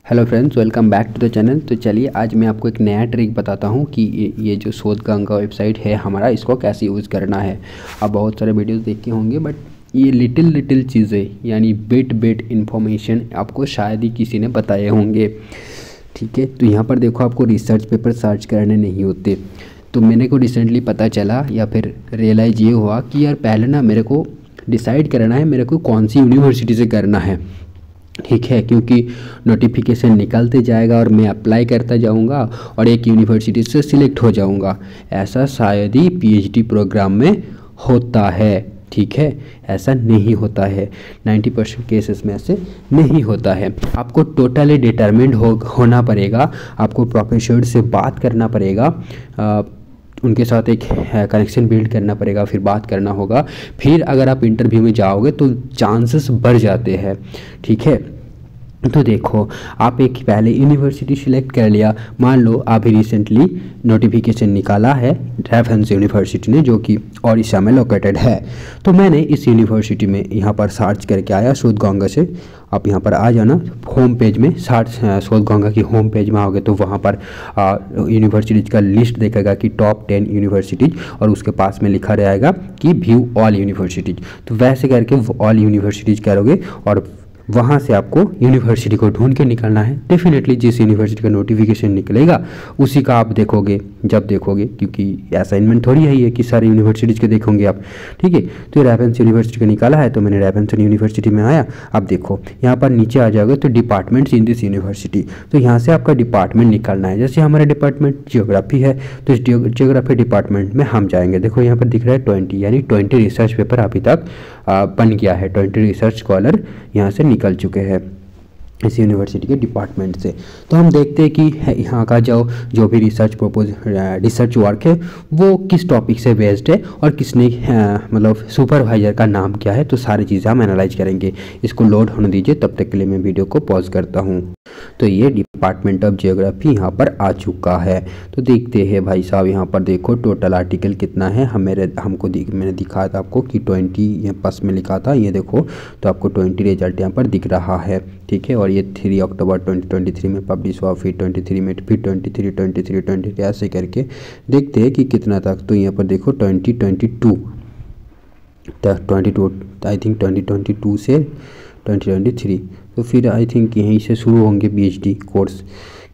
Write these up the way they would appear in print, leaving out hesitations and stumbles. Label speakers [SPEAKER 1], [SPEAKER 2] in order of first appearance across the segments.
[SPEAKER 1] Hello friends, welcome back to the channel. तो चलिए आज मैं आपको एक नया ट्रिक बताता हूँ कि ये जो शोधगंगा वेबसाइट है हमारा, इसको कैसे यूज़ करना है। आप बहुत सारे वीडियोस देखे होंगे, बट ये लिटिल चीज़ें यानी बिट इन्फॉर्मेशन आपको शायद ही किसी ने बताए होंगे। ठीक है, तो यहाँ पर देखो, आपको रिसर्च पेपर सर्च करने नहीं होते। तो मैंने को रिसेंटली पता चला या फिर रियलाइज़ ये हुआ कि यार पहले ना मेरे को डिसाइड करना है मेरे को कौन सी यूनिवर्सिटी से करना है। ठीक है, क्योंकि नोटिफिकेशन निकलते जाएगा और मैं अप्लाई करता जाऊंगा और एक यूनिवर्सिटी से सिलेक्ट हो जाऊंगा। ऐसा शायद ही पीएचडी प्रोग्राम में होता है। ठीक है, ऐसा नहीं होता है। 90% केसेस में ऐसे नहीं होता है। आपको टोटली डिटरमिन्ड होना पड़ेगा। आपको प्रोफेसर से बात करना पड़ेगा, उनके साथ एक कनेक्शन बिल्ड करना पड़ेगा, फिर बात करना होगा। फिर अगर आप इंटरव्यू में जाओगे तो चांसेस बढ़ जाते हैं। ठीक है, तो देखो, आप एक पहले यूनिवर्सिटी सिलेक्ट कर लिया। मान लो अभी रिसेंटली नोटिफिकेशन निकाला है रेफरेंस यूनिवर्सिटी ने, जो कि ओडिशा में लोकेटेड है। तो मैंने इस यूनिवर्सिटी में यहाँ पर सर्च करके आया शोधगंगा से। आप यहाँ पर आ जाना, होम पेज में सर्च शोधगंगा की होम पेज में आओगे तो वहाँ पर यूनिवर्सिटीज़ का लिस्ट देखेगा कि टॉप 10 यूनिवर्सिटीज़, और उसके पास में लिखा रहेगा कि व्यू ऑल यूनिवर्सिटीज़। तो वैसे करके ऑल यूनिवर्सिटीज़ करोगे और वहाँ से आपको यूनिवर्सिटी को ढूंढ के निकलना है। डेफिनेटली जिस यूनिवर्सिटी का नोटिफिकेशन निकलेगा उसी का आप देखोगे जब देखोगे, क्योंकि असाइनमेंट थोड़ी है कि सारी यूनिवर्सिटीज़ के देखोगे आप। ठीक है, तो रेफरेंस यूनिवर्सिटी का निकाला है तो मैंने रेफरेंस यूनिवर्सिटी में आया। अब देखो यहाँ पर नीचे आ जाओगे तो डिपार्टमेंट्स इन दिस यूनिवर्सिटी, तो यहाँ से आपका डिपार्टमेंट निकालना है। जैसे हमारा डिपार्टमेंट जियोग्राफी है तो इस जियोग्राफी डिपार्टमेंट में हम जाएंगे। देखो यहाँ पर दिख रहा है 20, यानी 20 रिसर्च पेपर अभी तक बन गया है। 20 रिसर्च स्कॉलर यहाँ से निकल चुके हैं इस यूनिवर्सिटी के डिपार्टमेंट से। तो हम देखते हैं कि यहाँ का जो भी रिसर्च वर्क है वो किस टॉपिक से बेस्ड है और किसने मतलब सुपरवाइजर का नाम क्या है। तो सारी चीज़ें हम एनालाइज करेंगे। इसको लोड होने दीजिए, तब तक के लिए मैं वीडियो को पॉज करता हूँ। तो ये डिपार्टमेंट ऑफ जियोग्राफी यहाँ पर आ चुका है। तो देखते हैं भाई साहब, यहाँ पर देखो टोटल आर्टिकल कितना है। मैंने दिखाया था आपको कि 20 ये पास में लिखा था, ये देखो। तो आपको 20 रिजल्ट यहाँ पर दिख रहा है। ठीक है, और ये 3 अक्टूबर 2023 में पब्लिश हुआ, फिर 23 में, फिर 23 ऐसे करके देखते हैं कि कितना तक। तो यहाँ पर देखो 2022 तक, 22 आई थिंक 2022 से 2023। तो फिर आई थिंक यहीं से शुरू होंगे पीएचडी कोर्स,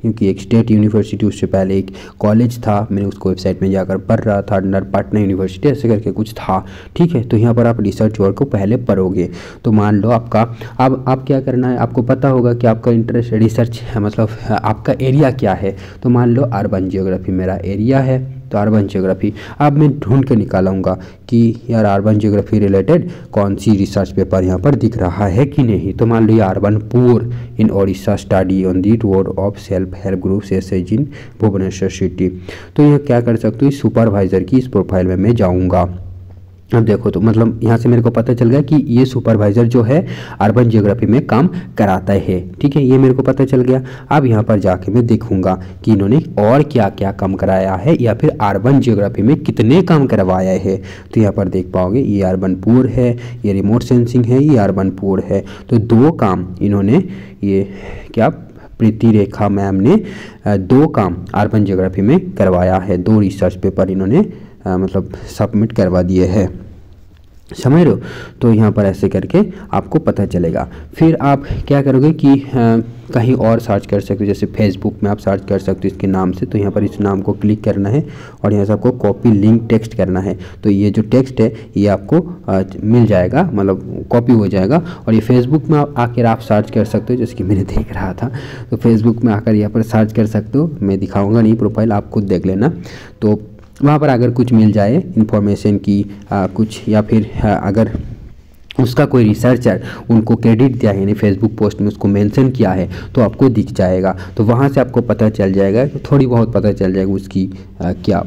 [SPEAKER 1] क्योंकि एक स्टेट यूनिवर्सिटी, उससे पहले एक कॉलेज था, मैंने उसको वेबसाइट में जाकर पढ़ रहा था, अंडर पटना यूनिवर्सिटी ऐसे करके कुछ था। ठीक है, तो यहाँ पर आप रिसर्च वर्क को पहले पढ़ोगे। तो मान लो आपका, अब आप क्या करना है, आपको पता होगा कि आपका इंटरेस्ट रिसर्च है, मतलब आपका एरिया क्या है। तो मान लो अर्बन जियोग्राफी मेरा एरिया है, तो अर्बन जियोग्राफी अब मैं ढूंढ के निकालूंगा कि यार अर्बन जियोग्राफी रिलेटेड कौन सी रिसर्च पेपर यहाँ पर दिख रहा है कि नहीं। तो मान लो ये urban poor in Odisha study on the road of self help groups SH in Bhubaneswar city. तो यह क्या कर सकते हो, इस सुपरवाइजर की इस प्रोफाइल में मैं जाऊँगा। अब देखो, तो मतलब यहाँ से मेरे को पता चल गया कि ये सुपरवाइजर जो है अर्बन जियोग्राफी में काम कराता है। ठीक है, ये मेरे को पता चल गया। अब यहाँ पर जाके मैं देखूंगा कि इन्होंने और क्या क्या काम कराया है, या फिर अर्बन जियोग्राफी में कितने काम करवाया है। तो यहाँ पर देख पाओगे, ये अर्बन पुअर है, ये रिमोट सेंसिंग है, ये अर्बन पुअर है। तो 2 काम इन्होंने, ये क्या प्रीति रेखा मैम ने 2 काम अर्बन जियोग्राफी में करवाया है। 2 रिसर्च पेपर इन्होंने मतलब सबमिट करवा दिए हैं, समझ रहे हो। तो यहाँ पर ऐसे करके आपको पता चलेगा। फिर आप क्या करोगे कि कहीं और सर्च कर सकते हो, जैसे फेसबुक में आप सर्च कर सकते हो इसके नाम से। तो यहाँ पर इस नाम को क्लिक करना है और यहाँ से आपको कॉपी लिंक टेक्स्ट करना है। तो ये जो टेक्स्ट है ये आपको मिल जाएगा, मतलब कॉपी हो जाएगा। और ये फेसबुक में आकर आप सर्च कर सकते हो, जैसे कि मैंने देख रहा था। तो फेसबुक में आकर यहाँ पर सर्च कर सकते हो, मैं दिखाऊँगा नहीं प्रोफाइल, आप खुद देख लेना। तो वहाँ पर अगर कुछ मिल जाए इन्फॉर्मेशन की कुछ, या फिर अगर उसका कोई रिसर्चर उनको क्रेडिट दिया है, यानी फेसबुक पोस्ट में उसको मेंशन किया है, तो आपको दिख जाएगा। तो वहाँ से आपको पता चल जाएगा, थोड़ी बहुत पता चल जाएगा उसकी क्या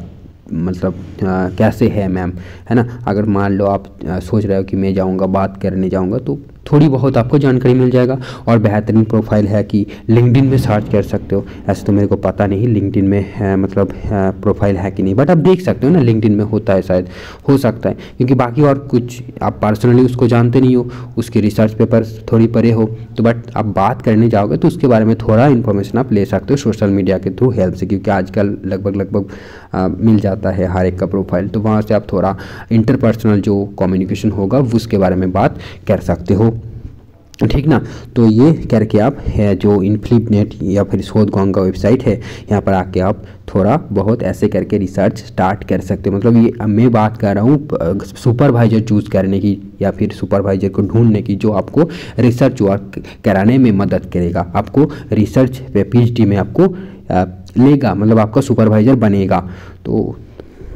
[SPEAKER 1] मतलब कैसे है मैम, है ना। अगर मान लो आप सोच रहे हो कि मैं जाऊँगा बात करने जाऊँगा, तो थोड़ी बहुत आपको जानकारी मिल जाएगा। और बेहतरीन प्रोफाइल है कि लिंक्डइन में सर्च कर सकते हो। ऐसे तो मेरे को पता नहीं लिंक्डइन में है मतलब प्रोफाइल है कि नहीं, बट आप देख सकते हो ना, लिंक्डइन में होता है, शायद हो सकता है, क्योंकि बाकी और कुछ आप पर्सनली उसको जानते नहीं हो, उसके रिसर्च पेपर थोड़ी पढ़े हो, तो बट आप बात करने जाओगे तो उसके बारे में थोड़ा इन्फॉर्मेशन आप ले सकते हो सोशल मीडिया के थ्रू हेल्प से, क्योंकि आजकल लगभग मिल जाता है हर एक का प्रोफाइल, तो वहाँ से आप थोड़ा इंटरपर्सनल जो कम्युनिकेशन होगा उसके बारे में बात कर सकते हो, ठीक ना। तो ये करके आप है जो इन्फ्लिपनेट या फिर शोधगंगा वेबसाइट है, यहाँ पर आके आप थोड़ा बहुत ऐसे करके रिसर्च स्टार्ट कर सकते हो। मतलब ये मैं बात कर रहा हूँ सुपरवाइजर चूज़ करने की या फिर सुपरवाइजर को ढूंढने की, जो आपको रिसर्च वर्क कराने में मदद करेगा, आपको रिसर्च पे PhD में आपको लेगा, मतलब आपका सुपरवाइज़र बनेगा। तो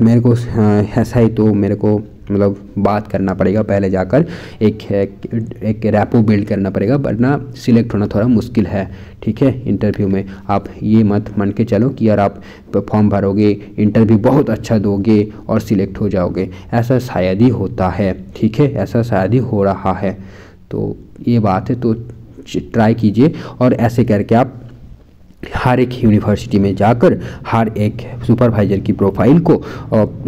[SPEAKER 1] मेरे को ऐसा ही, तो मेरे को मतलब बात करना पड़ेगा पहले जाकर, एक रैपो बिल्ड करना पड़ेगा, वरना सिलेक्ट होना थोड़ा मुश्किल है, ठीक है। इंटरव्यू में आप ये मत मान के चलो कि यार आप फॉर्म भरोगे, इंटरव्यू बहुत अच्छा दोगे और सिलेक्ट हो जाओगे, ऐसा शायद ही होता है, ठीक है, ऐसा शायद ही हो रहा है। तो ये बात है, तो ट्राई कीजिए और ऐसे करके आप हर एक यूनिवर्सिटी में जाकर हर एक सुपरवाइज़र की प्रोफाइल को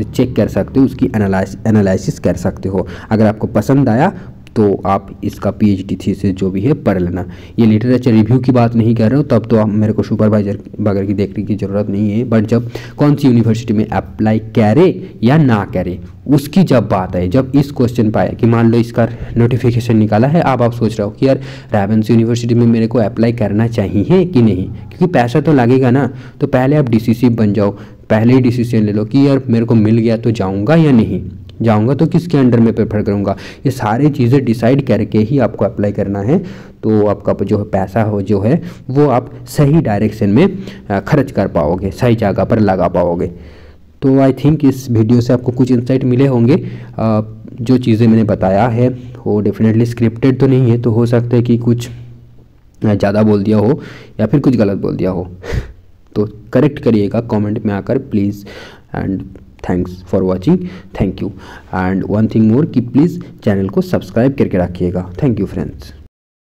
[SPEAKER 1] चेक कर सकते हो, उसकी एनालिसिस कर सकते हो। अगर आपको पसंद आया तो आप इसका PhD थीसिस जो भी है पढ़ लेना। ये लिटरेचर रिव्यू की बात नहीं कर रहा हूँ, तब तो आप मेरे को सुपरवाइज़र वगैरह की देखने की ज़रूरत नहीं है, बट जब कौन सी यूनिवर्सिटी में अप्लाई करे या ना करे उसकी जब बात है, जब इस क्वेश्चन पर आए कि मान लो इसका नोटिफिकेशन निकाला है, अब आप सोच रहे हो कि यार रेवेन्यू यूनिवर्सिटी में मेरे को अप्लाई करना चाहिए कि नहीं, क्योंकि पैसा तो लगेगा ना, तो पहले आप डिसिसिव बन जाओ, पहले ही डिसीजन ले लो कि यार मेरे को मिल गया तो जाऊँगा या नहीं जाऊँगा, तो किसके अंडर में प्रेफर करूँगा। ये सारी चीज़ें डिसाइड करके ही आपको अप्लाई करना है, तो आपका जो पैसा हो जो है वो आप सही डायरेक्शन में खर्च कर पाओगे, सही जगह पर लगा पाओगे। तो आई थिंक इस वीडियो से आपको कुछ इंसाइट मिले होंगे। जो चीज़ें मैंने बताया है वो डेफिनेटली स्क्रिप्टेड तो नहीं है, तो हो सकता है कि कुछ ज़्यादा बोल दिया हो या फिर कुछ गलत बोल दिया हो तो करेक्ट करिएगा कमेंट में आकर please. And thanks for watching, thank you. And one thing more कि प्लीज़ चैनल को सब्सक्राइब करके रखिएगा। Thank you friends.